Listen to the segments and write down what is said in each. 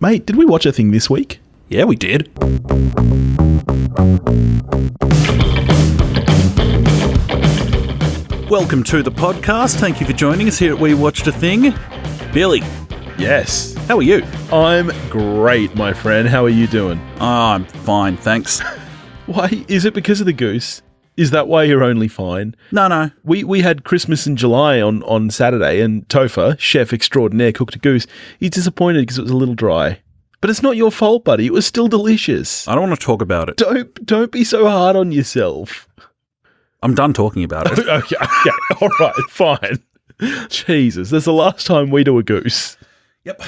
Mate, did we watch a thing this week? Yeah, we did. Welcome to the podcast. Thank you for joining us here at We Watched a Thing. Billy. Yes. How are you? I'm great, my friend. How are you doing? I'm fine, thanks. Why? Is it because of the goose? Is that why you're only fine? No. We had Christmas in July on Saturday, and Topher, chef extraordinaire, cooked a goose. He's disappointed because it was a little dry. But it's not your fault, buddy. It was still delicious. I don't want to talk about it. Don't be so hard on yourself. I'm done talking about it. Okay. All right, fine. Jesus, that's the last time we do a goose. Yep.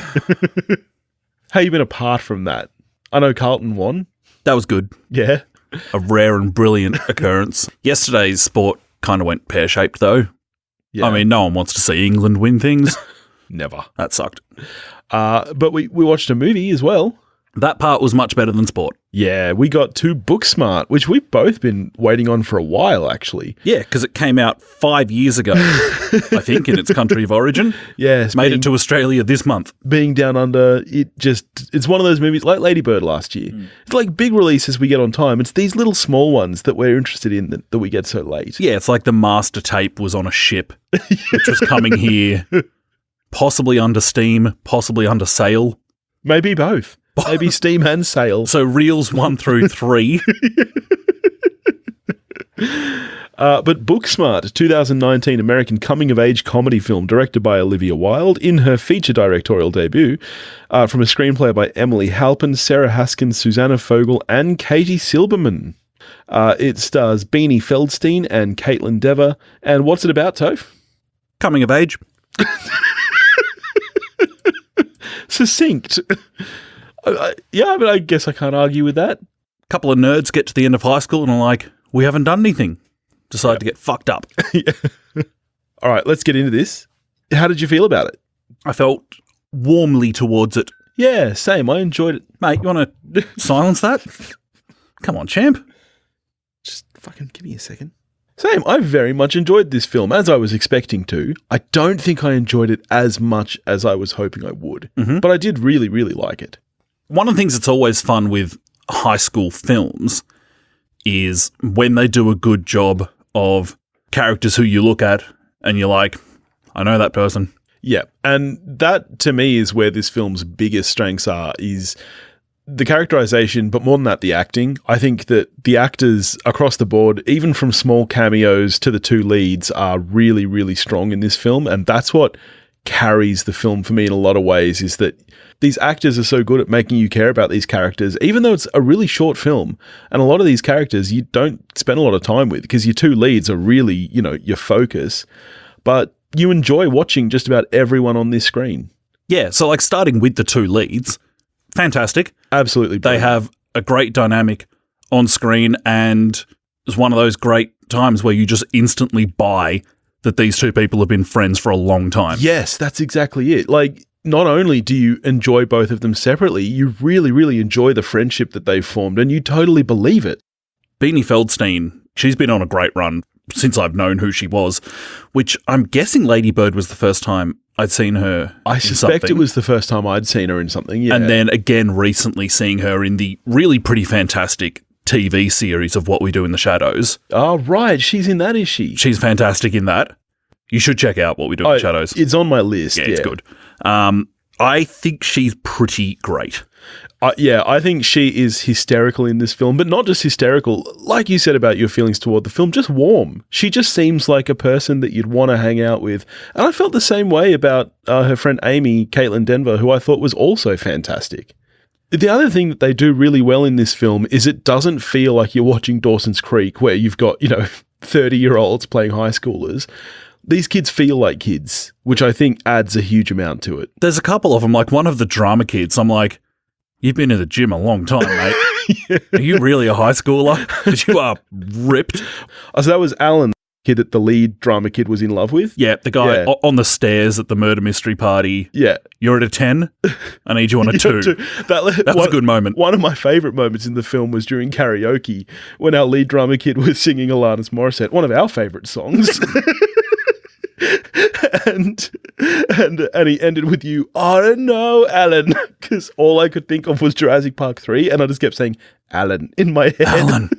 How you been apart from that? I know Carlton won. That was good. Yeah. A rare and brilliant occurrence. Yesterday's sport kind of went pear-shaped, though. Yeah. I mean, no one wants to see England win things. Never. That sucked. But we watched a movie as well. That part was much better than sport. Yeah, we got to Booksmart, which we've both been waiting on for a while, actually. Yeah, because it came out 5 years ago, I think, in its country of origin. Yes. Made it to Australia this month. Being down under, it's one of those movies like Lady Bird last year. It's like big releases we get on time. It's these little small ones that we're interested in that we get so late. Yeah, it's like the master tape was on a ship, which was coming here, possibly under steam, possibly under sail. Maybe both. Maybe steam and sail. So reels 1 through 3. But Booksmart, 2019 American coming-of-age comedy film directed by Olivia Wilde in her feature directorial debut, from a screenplay by Emily Halpern, Sarah Haskins, Susanna Fogel, and Katie Silberman. It stars Beanie Feldstein and Kaitlyn Dever. And what's it about, Toph? Coming of age. Succinct. Yeah, but I guess I can't argue with that. A couple of nerds get to the end of high school and are like, we haven't done anything. Decide to get fucked up. Yeah. All right, let's get into this. How did you feel about it? I felt warmly towards it. Yeah, same. I enjoyed it. Mate, you want to silence that? Come on, champ. Just fucking give me a second. Same. I very much enjoyed this film, as I was expecting to. I don't think I enjoyed it as much as I was hoping I would, but I did really, really like it. One of the things that's always fun with high school films is when they do a good job of characters who you look at and you're like, I know that person. Yeah, and that to me is where this film's biggest strengths are, is the characterization, but more than that, the acting. I think that the actors across the board, even from small cameos to the two leads, are really, really strong in this film, and that's what carries the film for me in a lot of ways, is that these actors are so good at making you care about these characters, even though it's a really short film. And a lot of these characters you don't spend a lot of time with because your two leads are really, your focus. But you enjoy watching just about everyone on this screen. Yeah, so like starting with the two leads, fantastic. Absolutely brilliant. They have a great dynamic on screen, and it's one of those great times where you just instantly buy that these two people have been friends for a long time. Yes, that's exactly it. Like, not only do you enjoy both of them separately, you really, really enjoy the friendship that they've formed, and you totally believe it. Beanie Feldstein, she's been on a great run since I've known who she was, which I'm guessing Lady Bird was the first time I'd seen her I suspect it was the first time I'd seen her in something, yeah. And then again recently seeing her in the really pretty fantastic TV series of What We Do in the Shadows. Oh, right. She's in that, is she? She's fantastic in that. You should check out What We Do in the Shadows. It's on my list. Yeah, it's good. I think she's pretty great. I think she is hysterical in this film, but not just hysterical. Like you said about your feelings toward the film, just warm. She just seems like a person that you'd want to hang out with. And I felt the same way about her friend Amy, Kaitlyn Dever, who I thought was also fantastic. The other thing that they do really well in this film is it doesn't feel like you're watching Dawson's Creek, where you've got, 30-year-olds playing high schoolers. These kids feel like kids, which I think adds a huge amount to it. There's a couple of them, like one of the drama kids. I'm like, you've been in the gym a long time, mate. Yeah. Are you really a high schooler? Because you are ripped. Oh, so that was Alan, the kid that the lead drama kid was in love with? Yeah, the guy on the stairs at the murder mystery party. Yeah. You're at a 10? I need you on a 2. That was a good moment. One of my favourite moments in the film was during karaoke when our lead drama kid was singing Alanis Morissette, one of our favourite songs. and he ended with you. Oh no, Alan, because all I could think of was Jurassic Park 3, and I just kept saying Alan in my head. Alan.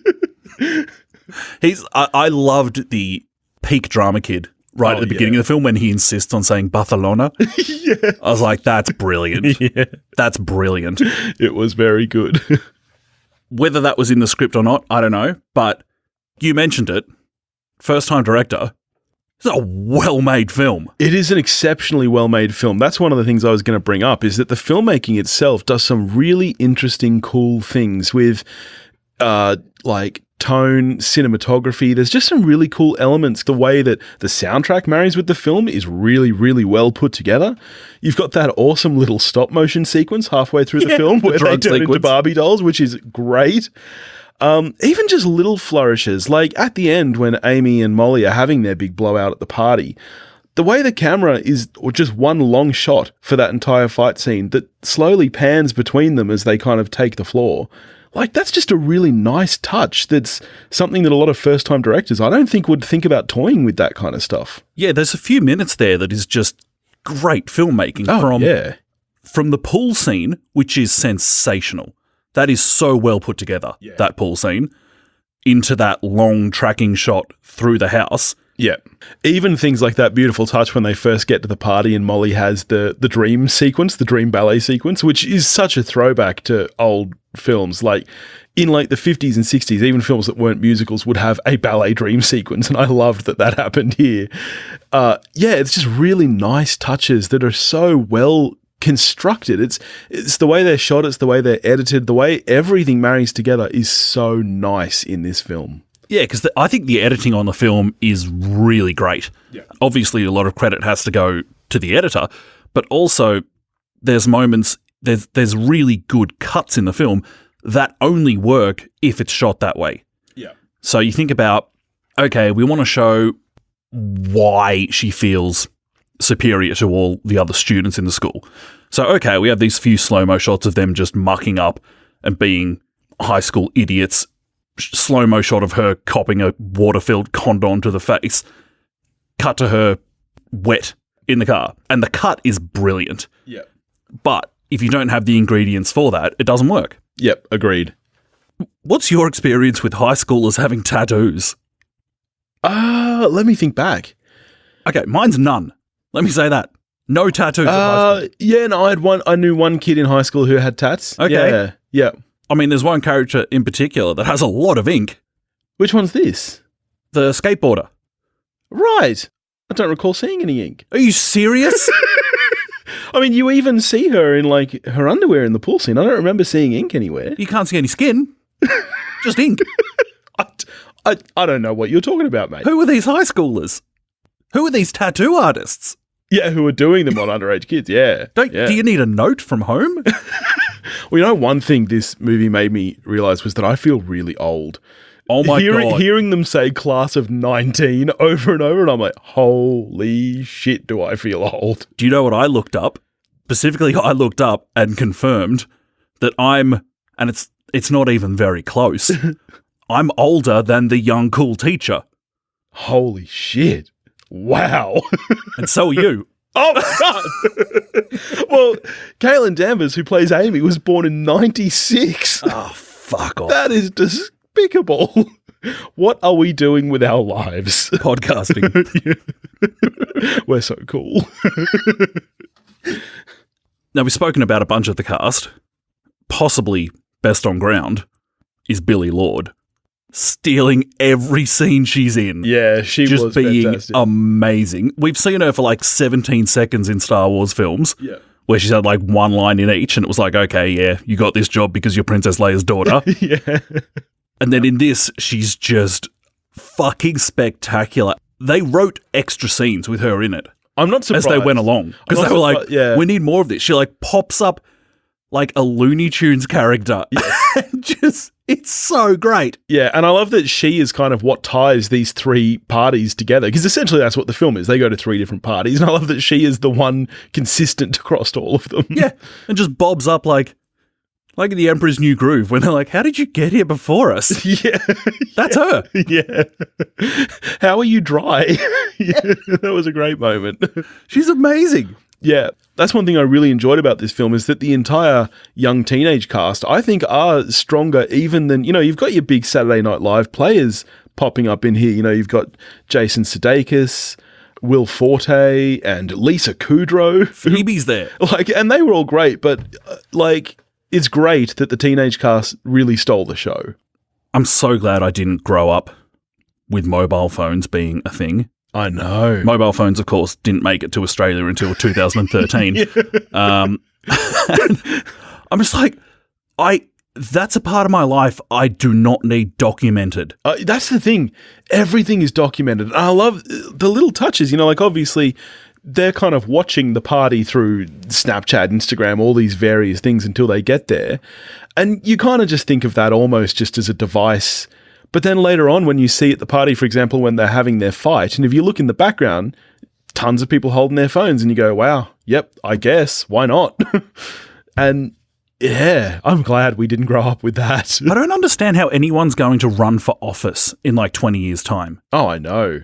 I loved the peak drama kid right at the beginning of the film when he insists on saying Barcelona. Yeah. I was like, that's brilliant. Yeah. That's brilliant. It was very good. Whether that was in the script or not, I don't know. But you mentioned it. First-time director. It's a well-made film. It is an exceptionally well-made film. That's one of the things I was going to bring up, is that the filmmaking itself does some really interesting, cool things with, like, tone, cinematography. There's just some really cool elements. The way that the soundtrack marries with the film is really, really well put together. You've got that awesome little stop-motion sequence halfway through the film where they turn into Barbie dolls, which is great. Even just little flourishes, like at the end when Amy and Molly are having their big blowout at the party, the way the camera is just one long shot for that entire fight scene that slowly pans between them as they kind of take the floor. Like, that's just a really nice touch. That's something that a lot of first-time directors, I don't think, would think about toying with that kind of stuff. Yeah, there's a few minutes there that is just great filmmaking. From the pool scene, which is sensational. That is so well put together, that pool scene, into that long tracking shot through the house. Yeah. Even things like that beautiful touch when they first get to the party and Molly has the dream sequence, the dream ballet sequence, which is such a throwback to old films. Like, in like the 50s and 60s, even films that weren't musicals would have a ballet dream sequence, and I loved that happened here. It's just really nice touches that are so well constructed. It's the way they're shot, it's the way they're edited, the way everything marries together is so nice in this film. Yeah, because I think the editing on the film is really great. Yeah. Obviously, a lot of credit has to go to the editor, but also there's moments, there's really good cuts in the film that only work if it's shot that way. Yeah. So you think about, okay, we want to show why she feels superior to all the other students in the school. So, okay, we have these few slow-mo shots of them just mucking up and being high school idiots. Slow-mo shot of her copping a water-filled condom to the face. Cut to her wet in the car. And the cut is brilliant. Yeah. But if you don't have the ingredients for that, it doesn't work. Yep, agreed. What's your experience with high schoolers having tattoos? Let me think back. Okay, mine's none. Let me say that. No tattoos in high school. Yeah, no, I knew one kid in high school who had tats. Okay. Yeah. I mean, there's one character in particular that has a lot of ink. Which one's this? The skateboarder. Right. I don't recall seeing any ink. Are you serious? I mean, you even see her in, like, her underwear in the pool scene. I don't remember seeing ink anywhere. You can't see any skin. Just ink. I don't know what you're talking about, mate. Who are these high schoolers? Who are these tattoo artists? Yeah, who are doing them on underage kids, yeah. Do you need a note from home? Well, you know, one thing this movie made me realise was that I feel really old. Oh my God. Hearing them say class of 19 over and over, and I'm like, holy shit, do I feel old. Do you know what I looked up? Specifically, I looked up and confirmed that and it's not even very close, I'm older than the young cool teacher. Holy shit. Wow. And so are you. Oh, my God. Well, Kaitlyn Danvers, who plays Amy, was born in 96. Oh, fuck off. That is despicable. What are we doing with our lives? Podcasting. We're so cool. Now, we've spoken about a bunch of the cast. Possibly best on ground is Billie Lourd. Stealing every scene she's in. Yeah, she was just being fantastic. Amazing. We've seen her for like 17 seconds in Star Wars films. Yeah. Where she's had like one line in each, and it was like, okay, yeah, you got this job because you're Princess Leia's daughter. Yeah. And then in this, she's just fucking spectacular. They wrote extra scenes with her in it. I'm not surprised. As they went along. Because they were like, we need more of this. She like pops up like a Looney Tunes character. Yes. It's so great. Yeah, and I love that she is kind of what ties these three parties together, because essentially that's what the film is. They go to three different parties, and I love that she is the one consistent across all of them. Yeah, and just bobs up like Like in The Emperor's New Groove, when they're like, how did you get here before us? Yeah. That's her. Yeah. How are you dry? Yeah, that was a great moment. She's amazing. Yeah. That's one thing I really enjoyed about this film is that the entire young teenage cast, I think, are stronger even than, you've got your big Saturday Night Live players popping up in here. You've got Jason Sudeikis, Will Forte, and Lisa Kudrow. Phoebe's there. And they were all great, but it's great that the teenage cast really stole the show. I'm so glad I didn't grow up with mobile phones being a thing. I know. Mobile phones, of course, didn't make it to Australia until 2013. Yeah. I'm just like, that's a part of my life I do not need documented. That's the thing. Everything is documented. And I love the little touches, obviously they're kind of watching the party through Snapchat, Instagram, all these various things until they get there. And you kind of just think of that almost just as a device. But then later on, when you see at the party, for example, when they're having their fight, and if you look in the background, tons of people holding their phones and you go, wow, yep, I guess, why not? And yeah, I'm glad we didn't grow up with that. I don't understand how anyone's going to run for office in 20 years' time. Oh, I know.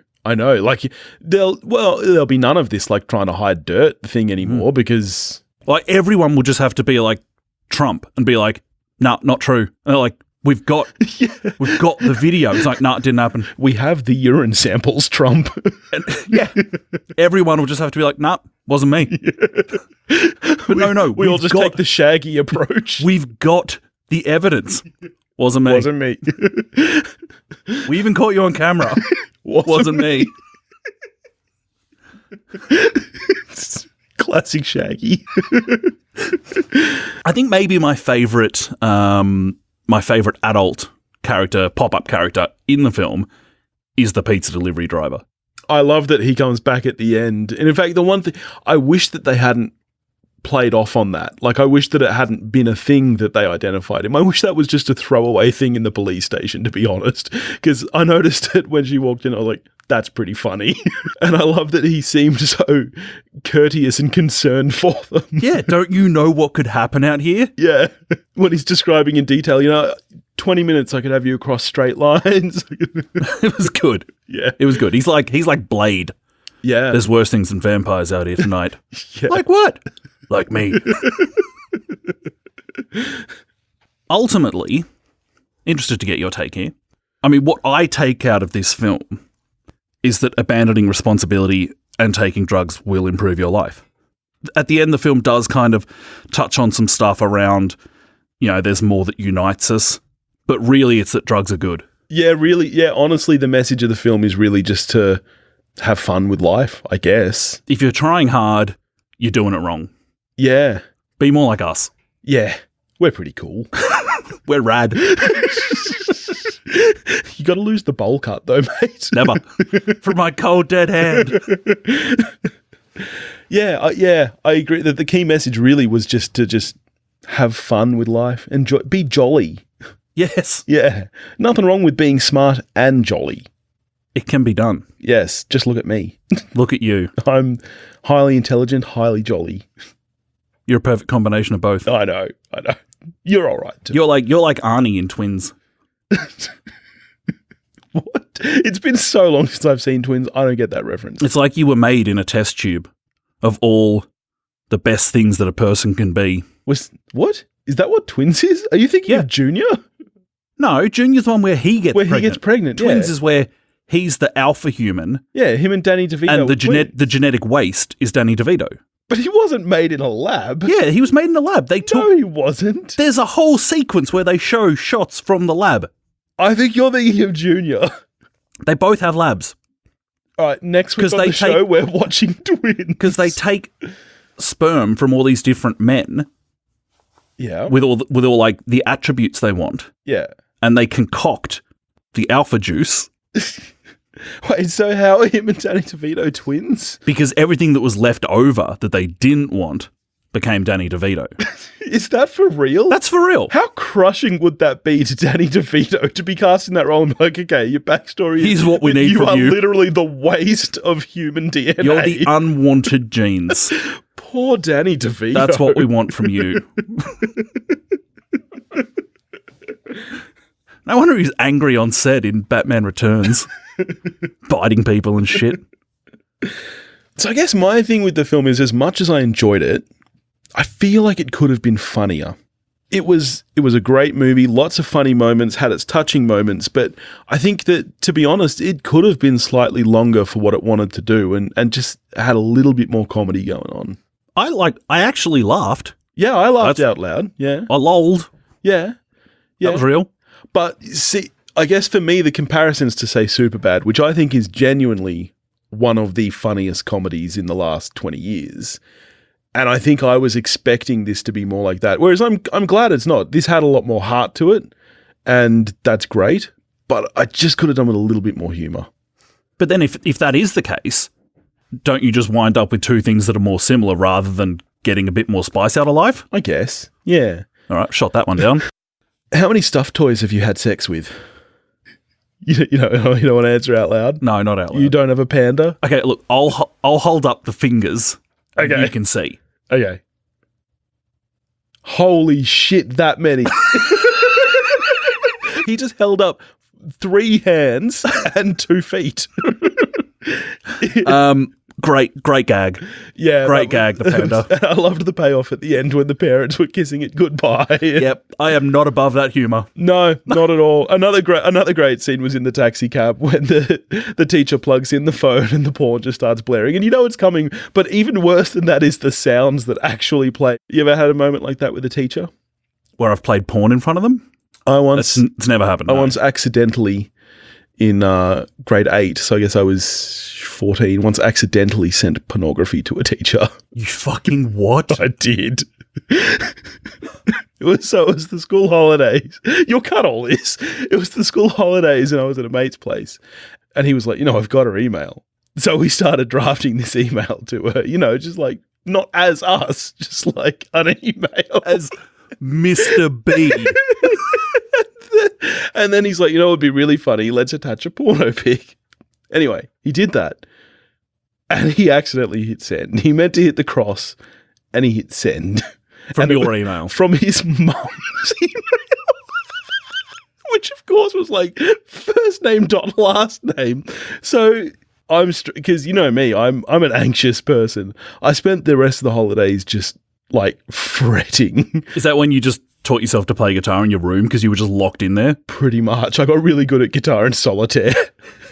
There'll be none of this trying to hide dirt thing anymore because everyone will just have to be like Trump and be like, nah, not true. And they're like, we've got the video. It's like, nah, it didn't happen. We have the urine samples, Trump. And, yeah. Everyone will just have to be like, nah, wasn't me. Yeah. But no. We all just take the Shaggy approach. We've got the evidence. Wasn't me. Wasn't me. We even caught you on camera. Wasn't me. Classic Shaggy. I think maybe my favorite adult character, pop-up character in the film is the pizza delivery driver. I love that he comes back at the end. And in fact, the one thing, I wish that they hadn't played off on that. I wish that it hadn't been a thing that they identified him. I wish that was just a throwaway thing in the police station, to be honest. Because I noticed it when she walked in. I was like, that's pretty funny. And I love that he seemed so courteous and concerned for them. Yeah, don't you know what could happen out here? Yeah. When he's describing in detail, 20 minutes I could have you across straight lines. It was good. Yeah. It was good. He's like Blade. Yeah. There's worse things than vampires out here tonight. Yeah. Like what? Like me. Ultimately, interested to get your take here. I mean, what I take out of this film is that abandoning responsibility and taking drugs will improve your life. At the end, the film does kind of touch on some stuff around, there's more that unites us, but really it's that drugs are good. Yeah, really. Yeah, honestly, the message of the film is really just to have fun with life, I guess. If you're trying hard, you're doing it wrong. Yeah. Be more like us. Yeah. We're pretty cool. We're rad. You got to lose the bowl cut though, mate. Never. From my cold, dead hand. Yeah, I agree that the key message really was just to have fun with life and be jolly. Yes. Yeah. Nothing wrong with being smart and jolly. It can be done. Yes. Just look at me. Look at you. I'm highly intelligent, highly jolly. You're a perfect combination of both. I know. You're all right too. You're like Arnie in Twins. What? It's been so long since I've seen Twins. I don't get that reference. It's like you were made in a test tube of all the best things that a person can be. What? Is that what Twins is? Are you thinking of Junior? No, Junior's the one where he gets pregnant. He gets pregnant, Twins is where he's the alpha human. Yeah, him and Danny DeVito. And the genetic waste is Danny DeVito. But he wasn't made in a lab. Yeah, he was made in a lab. No, he wasn't. There's a whole sequence where they show shots from the lab. I think you're thinking of Junior. They both have labs. All right, next week on the show, we're watching Twins. Because they take sperm from all these different men. Yeah. With all the attributes they want. Yeah. And they concoct the alpha juice. Wait, so how are him and Danny DeVito twins? Because everything that was left over that they didn't want became Danny DeVito. Is that for real? That's for real. How crushing would that be to Danny DeVito to be cast in that role and be like, okay, your backstory is... Here's what we need from you. You are literally the waste of human DNA. You're the unwanted genes. Poor Danny DeVito. That's what we want from you. No wonder he's angry on set in Batman Returns. Biting people and shit. So I guess my thing with the film is, as much as I enjoyed it, I feel like it could have been funnier. It was a great movie, lots of funny moments, had its touching moments, but I think that, to be honest, it could have been slightly longer for what it wanted to do and just had a little bit more comedy going on. I actually laughed. Yeah, I laughed out loud. Yeah. I lolled. Yeah. That was real. But see, I guess for me, the comparison's to, say, Superbad, which I think is genuinely one of the funniest comedies in the last 20 years. And I think I was expecting this to be more like that. Whereas I'm glad it's not. This had a lot more heart to it, and that's great. But I just could have done with a little bit more humour. But then if that is the case, don't you just wind up with two things that are more similar rather than getting a bit more spice out of life? I guess. Yeah. All right, shot that one down. How many stuffed toys have you had sex with? You don't want to answer out loud? No, not out loud. You don't have a panda? Okay, look, I'll hold up the fingers. Okay. You can see. Okay. Holy shit, that many. He just held up 3 hands and 2 feet. Great gag. Yeah. Great gag, the panda. I loved the payoff at the end when the parents were kissing it goodbye. Yep. I am not above that humour. No, not at all. Another great scene was in the taxi cab when the teacher plugs in the phone and the porn just starts blaring. And you know it's coming, but even worse than that is the sounds that actually play. You ever had a moment like that with a teacher? Where I've played porn in front of them? It's never happened. I once accidentally, in grade 8, so I guess I was 14, once accidentally sent pornography to a teacher. You fucking what? I did. It was the school holidays. You'll cut all this. It was the school holidays and I was at a mate's place. And he was like, I've got her email. So we started drafting this email to her, just like, not as us, just like an email. As Mr. B. And then he's like, it would be really funny. Let's attach a porno pic. Anyway, he did that. And he accidentally hit send. He meant to hit the cross and he hit send. From your email. From his mum's email. Which, of course, was like first name dot last name. So because you know me, I'm an anxious person. I spent the rest of the holidays just like fretting. Is that when you just taught yourself to play guitar in your room because you were just locked in there? Pretty much. I got really good at guitar and solitaire.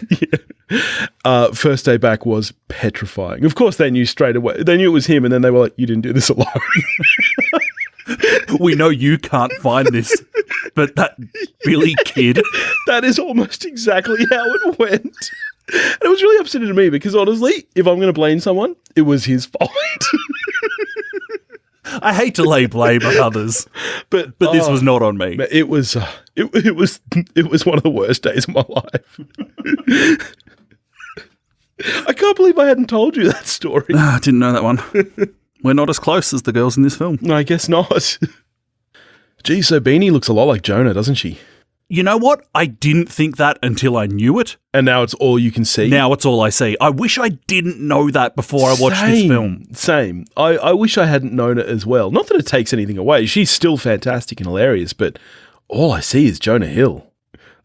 Yeah. First day back was petrifying. Of course, they knew straight away. They knew it was him, and then they were like, you didn't do this alone. We know you can't find this, but that Billy kid. That is almost exactly how it went. And it was really upsetting to me because, honestly, if I'm going to blame someone, it was his fault. I hate to lay blame on others, but this was not on me. It was one of the worst days of my life. I can't believe I hadn't told you that story. I didn't know that one. We're not as close as the girls in this film. No, I guess not. Gee, so Beanie looks a lot like Jonah, doesn't she? You know what? I didn't think that until I knew it. And now it's all you can see? Now it's all I see. I wish I didn't know that before I watched this film. Same. I wish I hadn't known it as well. Not that it takes anything away. She's still fantastic and hilarious, but all I see is Jonah Hill.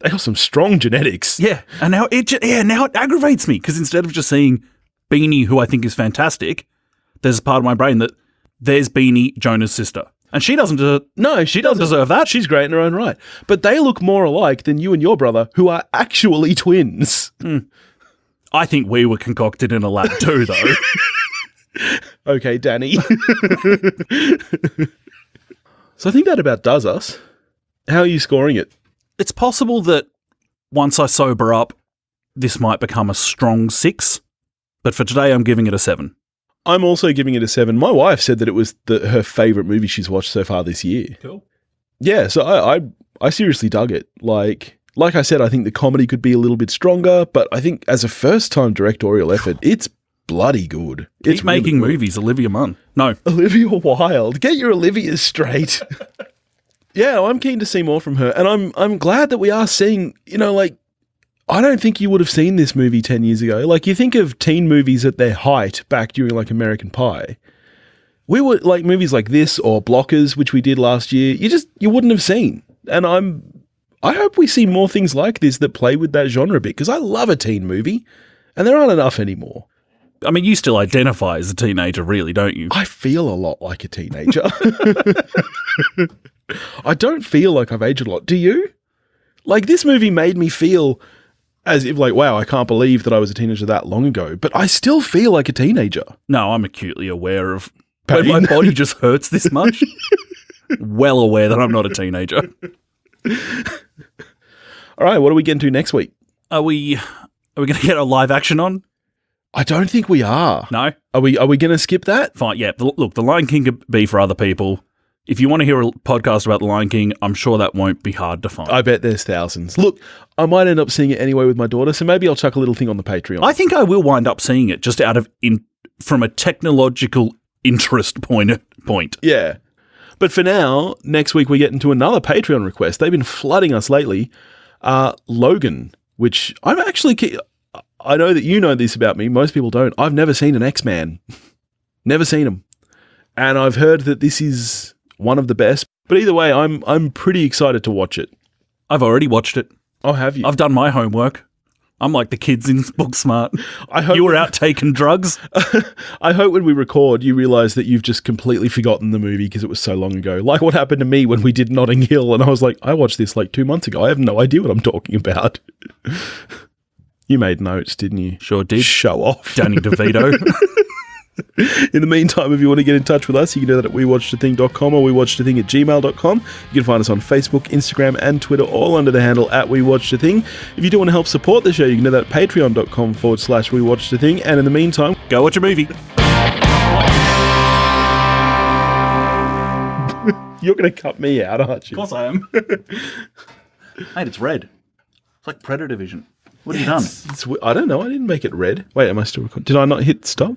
They got some strong genetics. Yeah, and now it aggravates me because instead of just seeing Beanie, who I think is fantastic, there's a part of my brain that there's Beanie, Jonah's sister. And she doesn't deserve that. She's great in her own right. But they look more alike than you and your brother, who are actually twins. I think we were concocted in a lab too, though. Okay, Danny. So I think that about does us. How are you scoring it? It's possible that once I sober up, this might become a strong 6. But for today, I'm giving it a 7. I'm also giving it a 7. My wife said that it was her favourite movie she's watched so far this year. Cool. Yeah, so I seriously dug it. Like I said, I think the comedy could be a little bit stronger, but I think as a first-time directorial effort, it's bloody good. Keep making movies, Olivia Munn. No. Olivia Wilde. Get your Olivias straight. Yeah, I'm keen to see more from her, and I'm glad that we are seeing, I don't think you would have seen this movie 10 years ago. Like, you think of teen movies at their height back during, like, American Pie. We were, like, movies like this or Blockers, which we did last year, you wouldn't have seen. And I hope we see more things like this that play with that genre a bit, because I love a teen movie, and there aren't enough anymore. I mean, you still identify as a teenager, really, don't you? I feel a lot like a teenager. I don't feel like I've aged a lot. Do you? Like, this movie made me feel as if, like, wow, I can't believe that I was a teenager that long ago, but I still feel like a teenager. No, I'm acutely aware of Pain. when my body just hurts this much. Well aware that I'm not a teenager. All right, what are we getting to next week? Are we going to get a live action on? I don't think we are. No? Are we going to skip that? Fine, yeah. Look, The Lion King could be for other people. If you want to hear a podcast about The Lion King, I'm sure that won't be hard to find. I bet there's thousands. Look, I might end up seeing it anyway with my daughter, so maybe I'll chuck a little thing on the Patreon. I think I will wind up seeing it just from a technological interest point. Yeah. But for now, next week we get into another Patreon request. They've been flooding us lately. Logan, which I'm actually... I know that you know this about me. Most people don't. I've never seen an X-Man. Never seen him. And I've heard that this is one of the best. But either way, I'm pretty excited to watch it. I've already watched it. Oh, have you? I've done my homework. I'm like the kids in Booksmart. I hope you were out taking drugs. I hope when we record, you realise that you've just completely forgotten the movie because it was so long ago. Like what happened to me when we did Notting Hill, and I was like, I watched this like 2 months ago. I have no idea what I'm talking about. You made notes, didn't you? Sure did. Show off. Danny DeVito. In the meantime, if you want to get in touch with us, you can do that at wewatchedathing.com or wewatchedathing@gmail.com. You can find us on Facebook, Instagram, and Twitter, all under the handle @wewatchedathing. If you do want to help support the show, you can do that at patreon.com/wewatchedathing. And in the meantime, go watch a movie. You're going to cut me out, aren't you? Of course I am. Mate, it's red. It's like Predator Vision. What have you done? I don't know. I didn't make it red. Wait, am I still recording? Did I not hit stop?